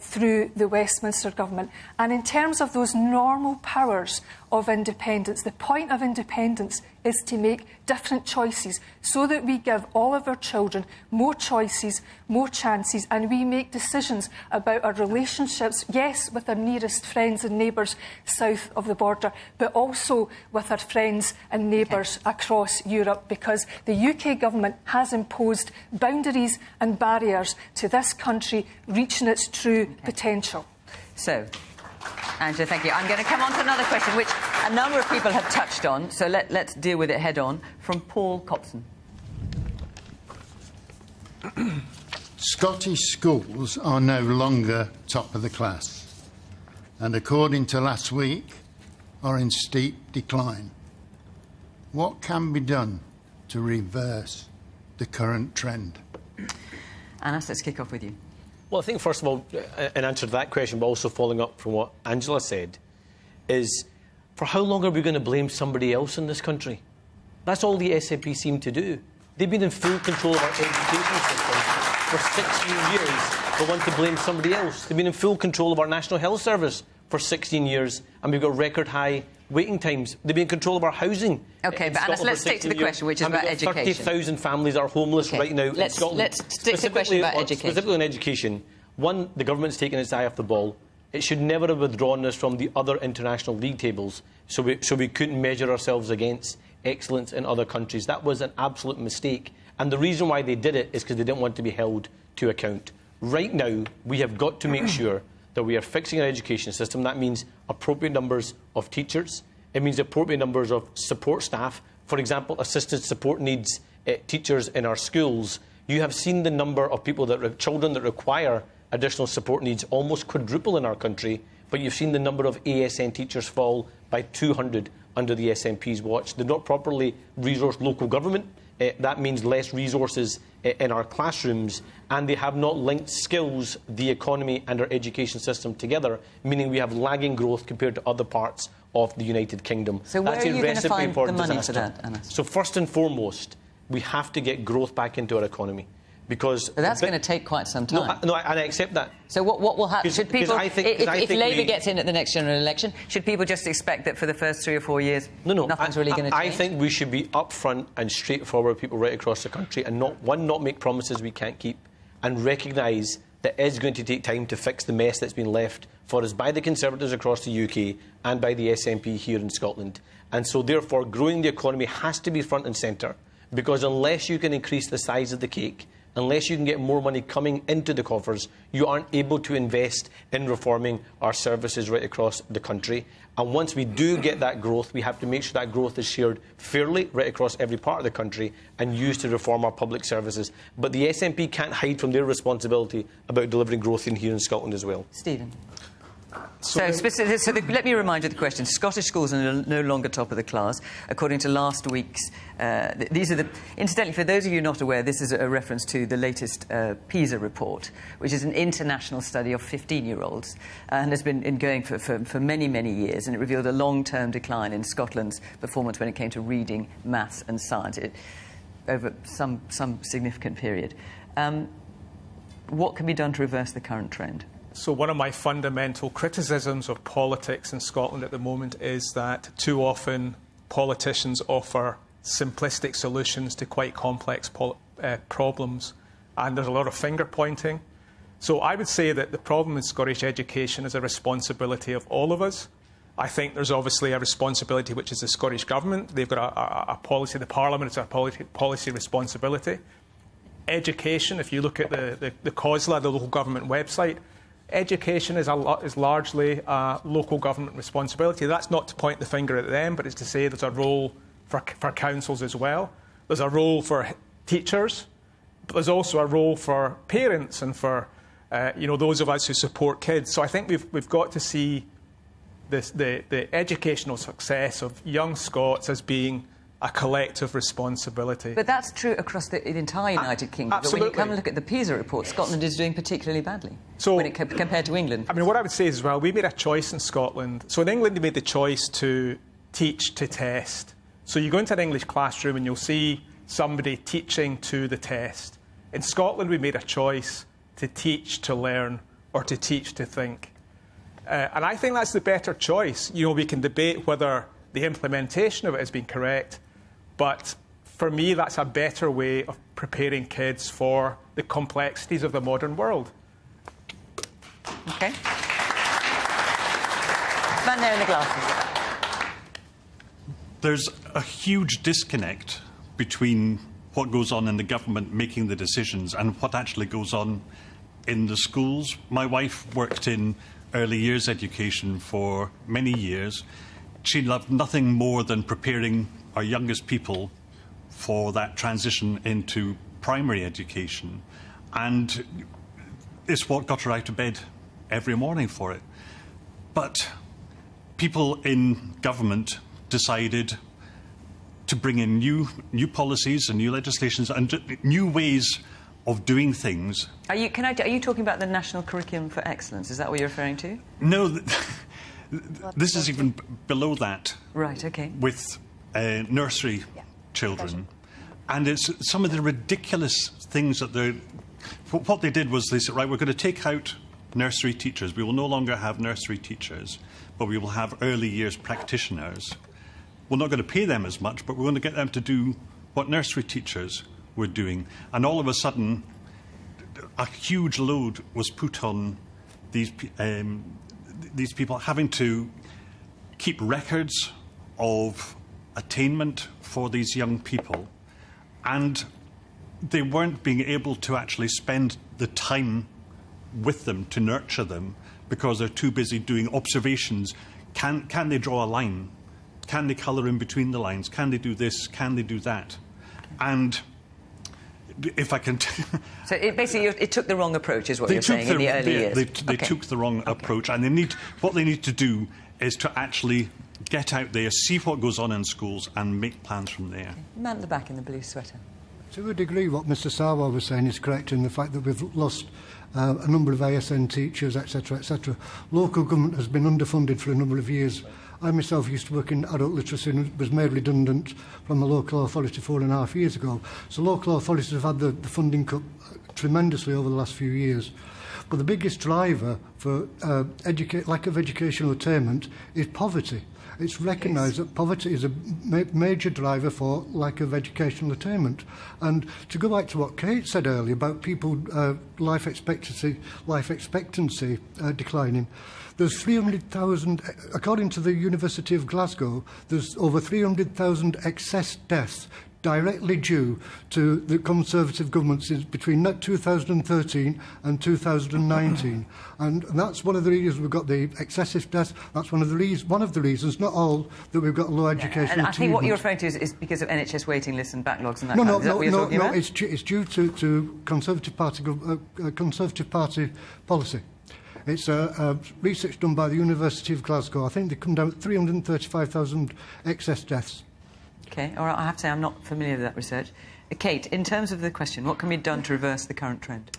through the Westminster government. And in terms of those normal powers of independence, the point of independence is to make different choices so that we give all of our children more choices, more chances, and we make decisions about our relationships, yes, with our nearest friends and neighbours south of the border, but also with our friends and neighbours across Europe, because the UK government has imposed boundaries and barriers to this country reaching its true potential. So, Angela, thank you. I'm going to come on to another question, which a number of people have touched on, so let's deal with it head on, from Paul Copson. Scottish schools are no longer top of the class, and according to last week, are in steep decline. What can be done to reverse the current trend? Anas, let's kick off with you. Well, I think, first of all, in answer to that question, but also following up from what Angela said, is for how long are we going to blame somebody else in this country? That's all the SNP seem to do. They've been in full control of our education system for 16 years, but want to blame somebody else. They've been in full control of our National Health Service for 16 years, and we've got record high waiting times. They've been in control of our housing. OK, but Anas, let's stick to the question, which is about education. 30,000 families are homeless right now in Scotland. Let's stick to the question about education. Specifically on education, one, the government's taken its eye off the ball. It should never have withdrawn us from the other international league tables, so we couldn't measure ourselves against excellence in other countries. That was an absolute mistake. And the reason why they did it is because they didn't want to be held to account. Right now, we have got to make sure that we are fixing our education system. That means appropriate numbers of teachers. It means appropriate numbers of support staff. For example, assisted support needs teachers in our schools. You have seen the number of children that require additional support needs almost quadruple in our country, but you've seen the number of ASN teachers fall by 200 under the SNP's watch. They're not properly resourced local government. That means less resources in our classrooms, and they have not linked skills, the economy and our education system together, meaning we have lagging growth compared to other parts of the United Kingdom. So where are you going to find the money for that, Anas? So first and foremost, we have to get growth back into our economy. Because but that's going to take quite some time. No, and I accept that. So what will happen? Should people, if Labour gets in at the next general election, should people just expect that for the first 3 or 4 years, nothing's really going to change? I think we should be upfront and straightforward with people right across the country, and not make promises we can't keep, and recognise that it is going to take time to fix the mess that's been left for us by the Conservatives across the UK and by the SNP here in Scotland. And so, therefore, growing the economy has to be front and centre, because unless you can increase the size of the cake, unless you can get more money coming into the coffers, you aren't able to invest in reforming our services right across the country. And once we do get that growth, we have to make sure that growth is shared fairly right across every part of the country and used to reform our public services. But the SNP can't hide from their responsibility about delivering growth in here in Scotland as well. Stephen. Let me remind you of the question. Scottish schools are no longer top of the class. According to last week's... Incidentally, for those of you not aware, this is a reference to the latest PISA report, which is an international study of 15-year-olds and has been going for many, many years, and it revealed a long-term decline in Scotland's performance when it came to reading, maths and science. over some significant period. What can be done to reverse the current trend? So one of my fundamental criticisms of politics in Scotland at the moment is that too often politicians offer simplistic solutions to quite complex problems, and there's a lot of finger pointing. So I would say that the problem in Scottish education is a responsibility of all of us. I think there's obviously a responsibility which is the Scottish Government. They've got a policy, the Parliament, it's a policy responsibility. Education, if you look at the COSLA, the local government website, education is largely a local government responsibility. That's not to point the finger at them, but it's to say there's a role for councils as well. There's a role for teachers, but there's also a role for parents and for those of us who support kids. So I think we've got to see the educational success of young Scots as being a collective responsibility. But that's true across the entire United Kingdom. Absolutely. But when you come and look at the PISA report, Scotland is doing particularly badly compared to England. I mean, what I would say is, well, we made a choice in Scotland. So in England, they made the choice to teach to test. So you go into an English classroom and you'll see somebody teaching to the test. In Scotland, we made a choice to teach to learn or to teach to think. And I think that's the better choice. We can debate whether the implementation of it has been correct, but for me, that's a better way of preparing kids for the complexities of the modern world. OK. Man there in the glasses. There's a huge disconnect between what goes on in the government making the decisions and what actually goes on in the schools. My wife worked in early years education for many years. She loved nothing more than preparing our youngest people for that transition into primary education. And it's what got her out of bed every morning for it. But people in government decided to bring in new policies and new legislations and new ways of doing things. Are you talking about the National Curriculum for Excellence? Is that what you're referring to? No, this is even below that. Right, OK. With nursery children. And it's some of the ridiculous things that what they did was they said, right, we're going to take out nursery teachers. We will no longer have nursery teachers, but we will have early years practitioners. We're not going to pay them as much, but we're going to get them to do what nursery teachers were doing. And all of a sudden, a huge load was put on these people having to keep records of attainment for these young people. And they weren't being able to actually spend the time with them to nurture them because they're too busy doing observations. Can they draw a line? Can they colour in between the lines? Can they do this? Can they do that? And if I can... So basically it took the wrong approach, is what you're saying, in the early years. They took the wrong approach, and what they need to do is to actually get out there, see what goes on in schools, and make plans from there. Okay. Man at the back in the blue sweater. To a degree, what Mr Sarwar was saying is correct in the fact that we've lost a number of ASN teachers, etc., etc. Local government has been underfunded for a number of years. I myself used to work in adult literacy and was made redundant from the local authority 4.5 years ago. So local authorities have had the funding cut tremendously over the last few years. But the biggest driver for lack of educational attainment is poverty. It's recognised that poverty is a major driver for lack of educational attainment. And to go back to what Kate said earlier about people life expectancy declining, there's 300,000, according to the University of Glasgow, there's over 300,000 excess deaths directly due to the Conservative governments between 2013 and 2019. And that's one of the reasons we've got the excessive deaths. That's one of the reasons, not all, that we've got low education achievement. And I think what you're referring to is because of NHS waiting lists and backlogs and that kind of... Is that what you're talking about? It's due to Conservative Party policy. It's research done by the University of Glasgow. I think they come down at 335,000 excess deaths. OK, all right, I have to say I'm not familiar with that research. Kate, in terms of the question, what can be done to reverse the current trend?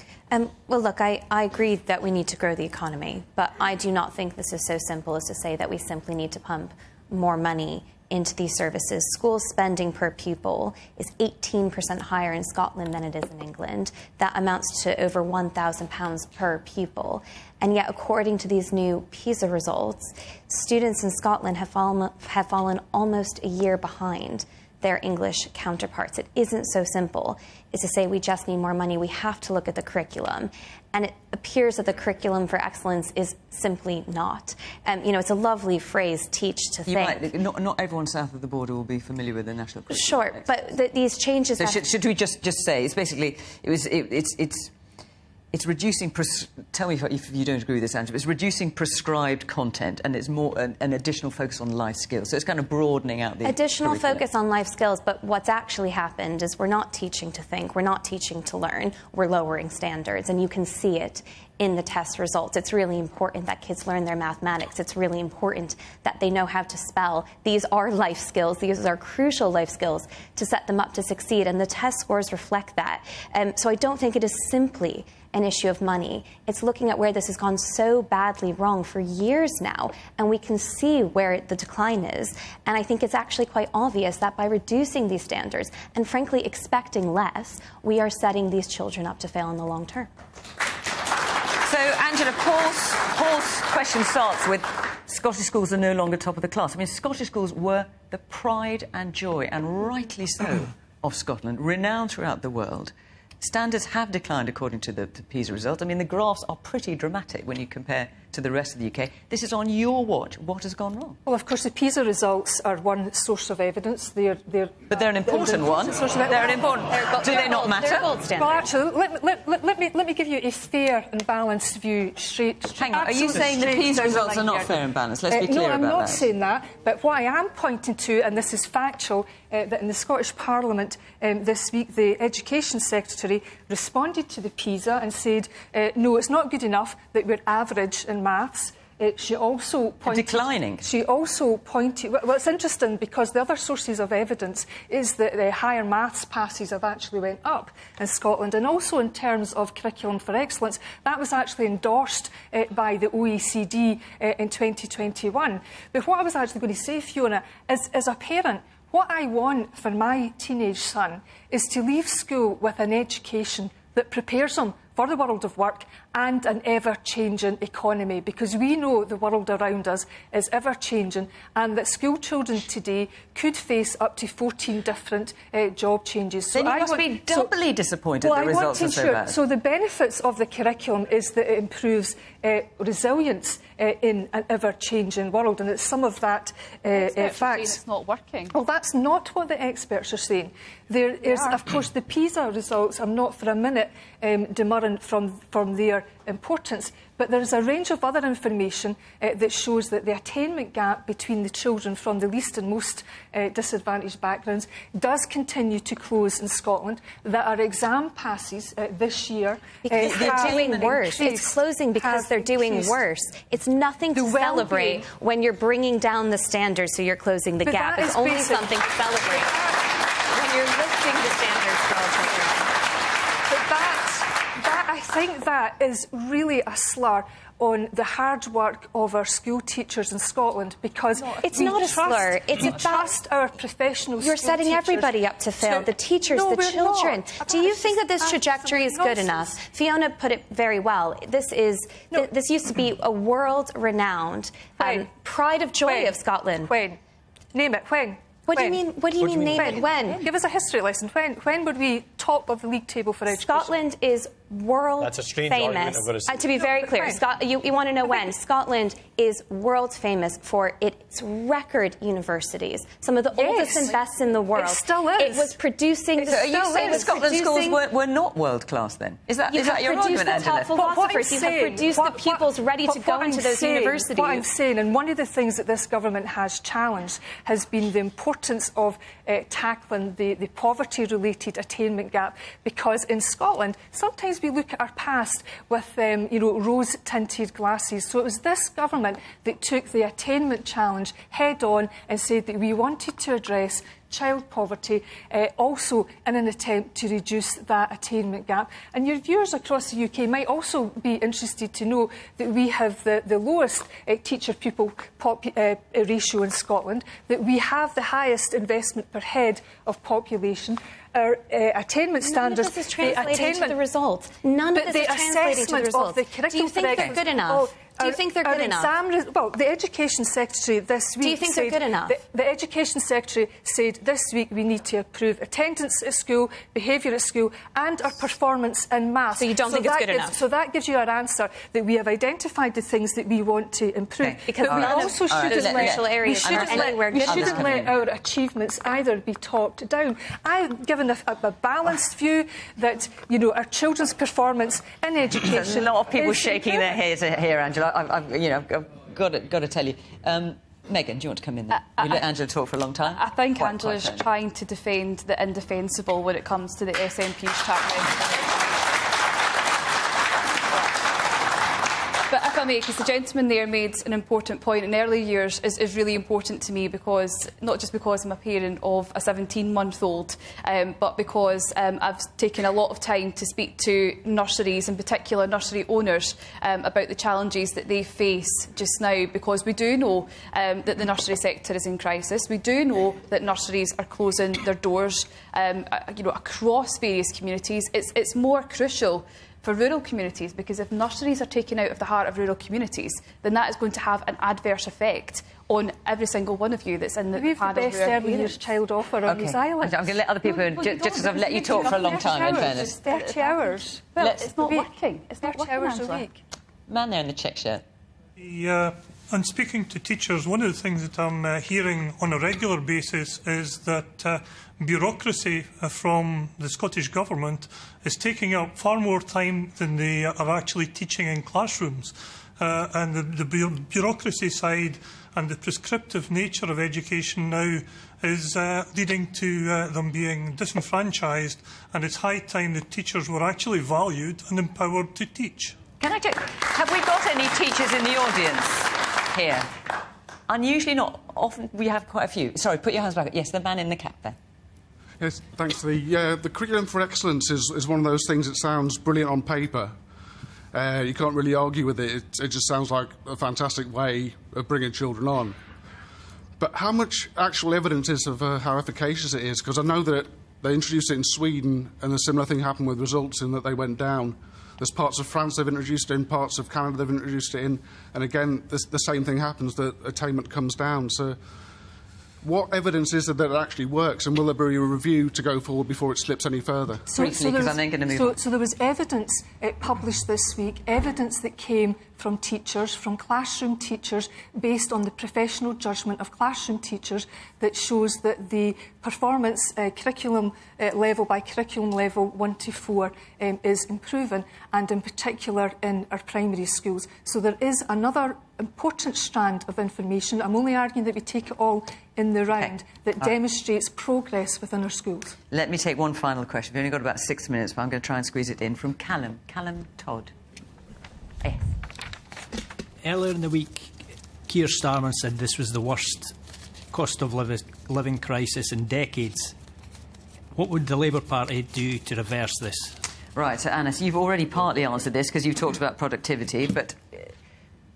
Well, look, I agree that we need to grow the economy, but I do not think this is so simple as to say that we simply need to pump more money into these services. School spending per pupil is 18% higher in Scotland than it is in England. That amounts to over £1,000 per pupil. And yet, according to these new PISA results, students in Scotland have fallen almost a year behind their English counterparts. It isn't so simple as to say we just need more money. We have to look at the curriculum. And it appears that the curriculum for excellence is simply not. It's a lovely phrase, teach to think. Not everyone south of the border will be familiar with the national curriculum. Sure, but these changes... So should we just say, it's basically, it's reducing, tell me if you don't agree with this, Angela, it's reducing prescribed content and it's more an additional focus on life skills. So it's kind of broadening out the additional focus on life skills, but what's actually happened is we're not teaching to think, we're not teaching to learn, we're lowering standards, and you can see it in the test results. It's really important that kids learn their mathematics. It's really important that they know how to spell. These are life skills. These are crucial life skills to set them up to succeed, and the test scores reflect that. So I don't think it is simply an issue of money. It's looking at where this has gone so badly wrong for years now, and we can see where the decline is. And I think it's actually quite obvious that by reducing these standards and frankly expecting less, we are setting these children up to fail in the long term. So, Angela, Paul's question starts with Scottish schools are no longer top of the class. I mean, Scottish schools were the pride and joy, and rightly so, of Scotland, renowned throughout the world. Standards have declined according to the PISA result. I mean, the graphs are pretty dramatic when you compare to the rest of the UK. This is on your watch. What has gone wrong? Well, of course, the PISA results are one source of evidence. But they're an important one. They're an important... Do they not matter? Well, actually, let me give you a fair and balanced view straight... Hang on, are you saying the PISA results are not fair and balanced? Let's be clear about that. No, I'm not saying that. But what I am pointing to, and this is factual, that in the Scottish Parliament this week, the Education Secretary responded to the PISA and said, no, it's not good enough that we're average in maths. She also pointed... Declining. She also pointed... Well, it's interesting because the other sources of evidence is that the higher maths passes have actually went up in Scotland, and also in terms of curriculum for excellence, that was actually endorsed by the OECD in 2021. But what I was actually going to say, Fiona, is as a parent, what I want for my teenage son is to leave school with an education that prepares him for the world of work and an ever-changing economy, because we know the world around us is ever-changing and that school children today could face up to 14 different job changes. Then you must be doubly disappointed the results are so bad. So the benefits of the curriculum is that it improves resilience in an ever-changing world, and it's some of that facts. It's not working. Well, that's not what the experts are saying. There is, of course, the PISA results. I'm not for a minute demurring from their importance, but there is a range of other information that shows that the attainment gap between the children from the least and most disadvantaged backgrounds does continue to close in Scotland. That our exam passes this year... Because they're doing worse. It's closing because they're doing worse. It's nothing to celebrate when you're bringing down the standards, so you're closing the gap. It's only something to celebrate when you're lifting the standards for all children. I think that is really a slur on the hard work of our school teachers in Scotland, because it's not a slur. It's about trust our professional school teachers. You're setting everybody up to fail. The teachers, the children. Do you think that this trajectory is good enough? Fiona put it very well. This used to be a world-renowned pride of joy of Scotland. When? Name it. When? What do you mean? What do you mean? Name it. When? Give us a history lesson. When would we top of the league table for education? Scotland is world That's a strange famous. Argument, I'm going to say. To be very clear, you want to know when? Scotland is world famous for its record universities, some of the oldest and best in the world. It still is. It was producing. So are you saying Scotland schools were not world class then? Is that your argument, Angela? Philosophers, you have produced the pupils ready to go into those universities. What I'm saying, and one of the things that this government has challenged has been the importance of tackling the poverty-related attainment gap, because in Scotland, sometimes we look at our past with rose-tinted glasses. So it was this government that took the attainment challenge head-on and said that we wanted to address child poverty, also in an attempt to reduce that attainment gap. And your viewers across the UK might also be interested to know that we have the lowest teacher-pupil ratio in Scotland, that we have the highest investment per head of population. Our attainment standards... None of this is translating to the results. None of this is translating to the results. Do you think they're good enough? Do you think they're good enough? Well, the Education Secretary this week... Do you think they're good enough? The Education Secretary said this week we need to improve attendance at school, behaviour at school and our performance in maths. So you don't think it's good enough? So that gives you our answer, that we have identified the things that we want to improve. Okay. Because but we also shouldn't let our achievements either be talked down. I've given a balanced view that, you know, our children's performance in education... There's a lot of people shaking their heads here, Angela. I've got to tell you. Meghan, do you want to come in there? You let Angela talk for a long time. I think Angela's trying to defend the indefensible when it comes to the SNP's track record. But if I may, because the gentleman there made an important point, in early years is really important to me, because not just because I'm a parent of a 17-month-old, but because I've taken a lot of time to speak to nurseries, in particular nursery owners, about the challenges that they face just now, because we do know that the nursery sector is in crisis. We do know that nurseries are closing their doors, across various communities. It's more crucial for rural communities, because if nurseries are taken out of the heart of rural communities, then that is going to have an adverse effect on every single one of you that's in the panel. We have the best early years child offer on these islands. I'm going to let other people in, just as I've let you talk for a long time, in fairness. 30 hours. Well, it's not working. It's not 30 hours a week. Man there in the check shirt. And speaking to teachers, one of the things that I'm hearing on a regular basis is that bureaucracy from the Scottish Government is taking up far more time than they are actually teaching in classrooms. And the bureaucracy side and the prescriptive nature of education now is leading to them being disenfranchised, and it's high time that teachers were actually valued and empowered to teach. Can I check? Have we got any teachers in the audience here? Unusually not. Often we have quite a few. Sorry, put your hands back. Yes, the man in the cap there. Yes, thanks. The curriculum for excellence is one of those things that sounds brilliant on paper. You can't really argue with it. It just sounds like a fantastic way of bringing children on. But how much actual evidence is of how efficacious it is? Because I know that they introduced it in Sweden, and a similar thing happened with results in that they went down. There's parts of France they've introduced it in, parts of Canada they've introduced it in, and again, the same thing happens, that attainment comes down. So what evidence is there that it actually works, and will there be a review to go forward before it slips any further? So there was evidence published this week, evidence that came from teachers, from classroom teachers, based on the professional judgment of classroom teachers, that shows that the performance curriculum level by curriculum level 1 to 4 is improving, and in particular in our primary schools. So there is another important strand of information, I'm only arguing that we take it all in the round, that demonstrates progress within our schools. Let me take one final question. We've only got about 6 minutes, but I'm going to try and squeeze it in, from Callum Todd. Yes. Earlier in the week, Keir Starmer said this was the worst cost of living crisis in decades. What would the Labour Party do to reverse this? Right, so Anna, so you've already partly answered this because you've talked about productivity, but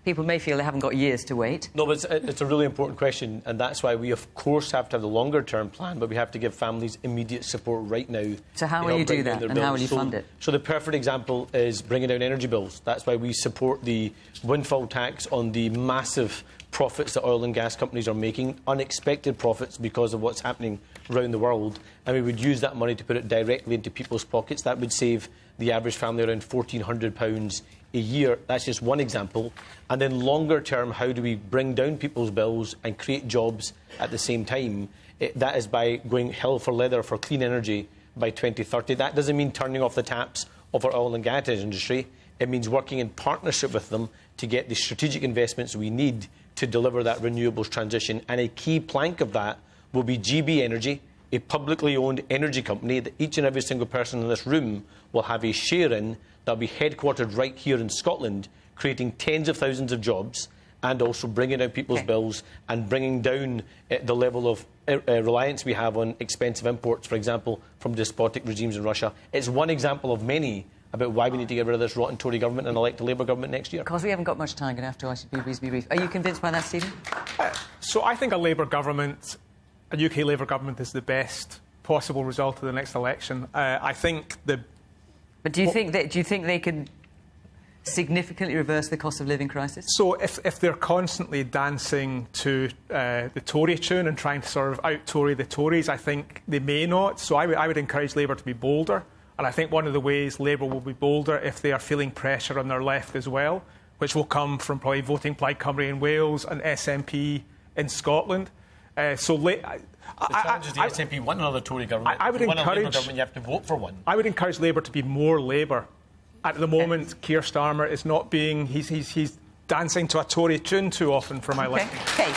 people may feel they haven't got years to wait. No, but it's a really important question, and that's why we, of course, have to have the longer-term plan, but we have to give families immediate support right now. So how will you do that, and how will you fund it? So the perfect example is bringing down energy bills. That's why we support the windfall tax on the massive profits that oil and gas companies are making, unexpected profits because of what's happening around the world, and we would use that money to put it directly into people's pockets. That would save the average family around £1,400 a year. That's just one example. And then longer term, how do we bring down people's bills and create jobs at the same time? That is by going hell for leather for clean energy by 2030. That doesn't mean turning off the taps of our oil and gas industry. It means working in partnership with them to get the strategic investments we need to deliver that renewables transition. And a key plank of that will be GB Energy, a publicly owned energy company that each and every single person in this room will have a share in, that'll be headquartered right here in Scotland, creating tens of thousands of jobs and also bringing down people's bills and bringing down the level of reliance we have on expensive imports, for example, from despotic regimes in Russia. It's one example of many about why we need to get rid of this rotten Tory government and elect a Labour government next year. Because we haven't got much time, going to have to ask you to be brief. Are you convinced by that, Stephen? So I think a Labour government, a UK Labour government, is the best possible result of the next election. I think the... But do you think they can significantly reverse the cost of living crisis? So if they're constantly dancing to the Tory tune and trying to sort of out-Tory the Tories, I think they may not. So I would encourage Labour to be bolder. And I think one of the ways Labour will be bolder if they are feeling pressure on their left as well, which will come from probably voting Plaid Cymru in Wales and SNP in Scotland. The challenge is the SNP want another Tory government. I would encourage... encourage... Labour government, you have to vote for one. I would encourage Labour to be more Labour. At the moment, Keir Starmer is not being... He's dancing to a Tory tune too often for my liking. Kate.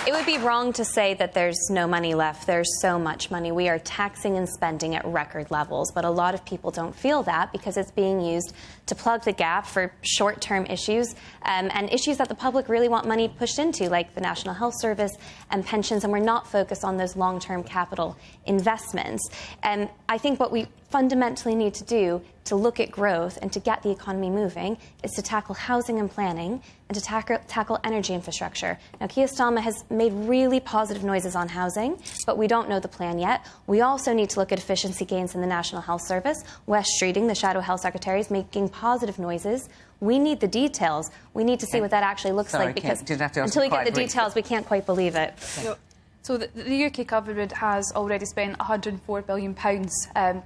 It would be wrong to say that there's no money left. There's so much money. We are taxing and spending at record levels, but a lot of people don't feel that because it's being used to plug the gap for short-term issues and issues that the public really want money pushed into, like the National Health Service and pensions, and we're not focused on those long-term capital investments. And I think what we fundamentally need to do to look at growth and to get the economy moving is to tackle housing and planning and to tackle energy infrastructure. Now, Keir Starmer has made really positive noises on housing, but we don't know the plan yet. We also need to look at efficiency gains in the National Health Service. Wes Streeting, the Shadow Health Secretary, is making positive noises. We need the details. We need to see what that actually looks like, because until we get the details, we can't quite believe it. So the UK government has already spent £104 billion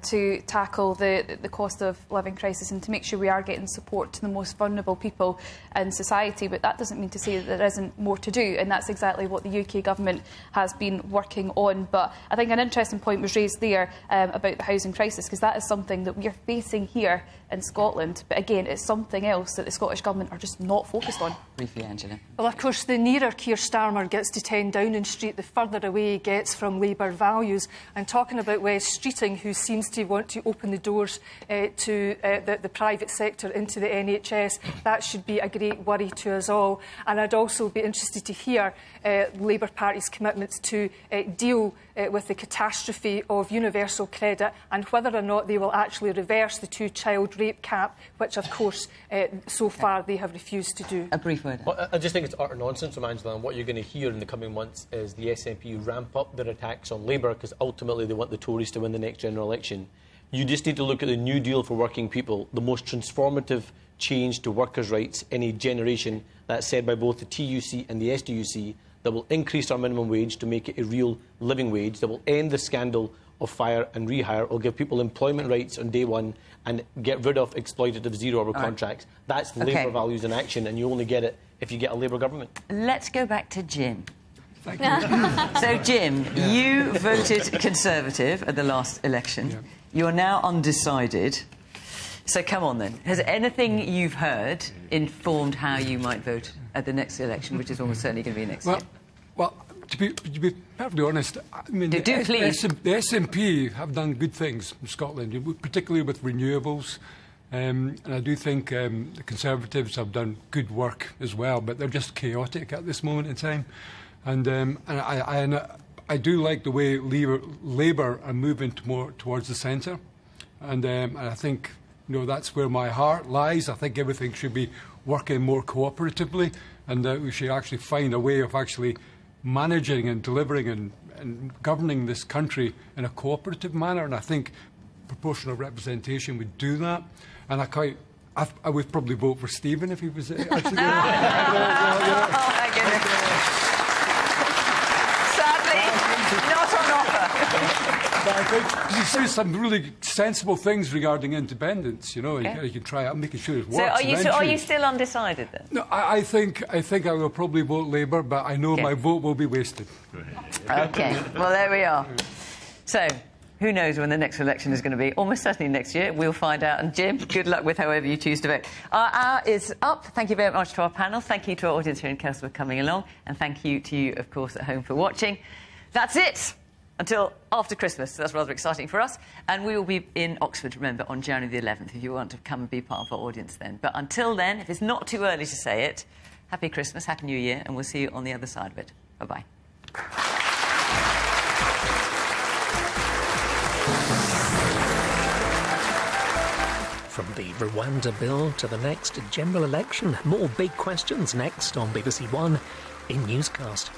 to tackle the cost of living crisis and to make sure we are getting support to the most vulnerable people in society. But that doesn't mean to say that there isn't more to do, and that's exactly what the UK government has been working on. But I think an interesting point was raised there about the housing crisis, because that is something that we are facing here in Scotland. But again, it's something else that the Scottish Government are just not focused on. Briefly, Angela. Well, of course, the nearer Keir Starmer gets to 10 Downing Street, the further away he gets from Labour values. And talking about Wes Streeting, who seems to want to open the doors to the private sector into the NHS, that should be a great worry to us all. And I'd also be interested to hear Labour Party's commitments to deal with the catastrophe of universal credit and whether or not they will actually reverse the two-child rape cap, which, of course, so far they have refused to do. A brief word. Well, I just think it's utter nonsense from Angela, and what you're going to hear in the coming months is the SNP ramp up their attacks on Labour because ultimately they want the Tories to win the next general election. You just need to look at the New Deal for working people, the most transformative change to workers' rights in a generation, that's said by both the TUC and the SDUC, that will increase our minimum wage to make it a real living wage, that will end the scandal of fire and rehire, will give people employment rights on day one and get rid of exploitative zero-hour contracts. That's Labour values in action, and you only get it if you get a Labour government. Let's go back to Jim. Thank you. So, Jim, you voted Conservative at the last election. Yeah. You're now undecided. So come on, then. Has anything you've heard informed how you might vote at the next election, which is almost certainly going to be next year? Well, to be perfectly honest, I mean, the SNP have done good things in Scotland, particularly with renewables. And I do think the Conservatives have done good work as well, but they're just chaotic at this moment in time. And I do like the way Labour are moving more towards the centre. And I think, that's where my heart lies. I think everything should be working more cooperatively, and we should actually find a way of actually managing and delivering and governing this country in a cooperative manner. And I think proportional representation would do that. And I would probably vote for Stephen if he was actually Oh, my goodness. Sadly, not on offer. But I think he says some really sensible things regarding independence. You can try out making sure it works. So are you still undecided then? No, I think I will probably vote Labour, but I know my vote will be wasted. OK, well, there we are. So, who knows when the next election is going to be? Almost certainly next year. We'll find out. And Jim, good luck with however you choose to vote. Our hour is up. Thank you very much to our panel. Thank you to our audience here in Kelso for coming along. And thank you to you, of course, at home for watching. That's it. Until after Christmas. So that's rather exciting for us. And we will be in Oxford, remember, on January the 11th, if you want to come and be part of our audience then. But until then, if it's not too early to say it, Happy Christmas, Happy New Year, and we'll see you on the other side of it. Bye-bye. From the Rwanda bill to the next general election, more big questions next on BBC One in Newscast.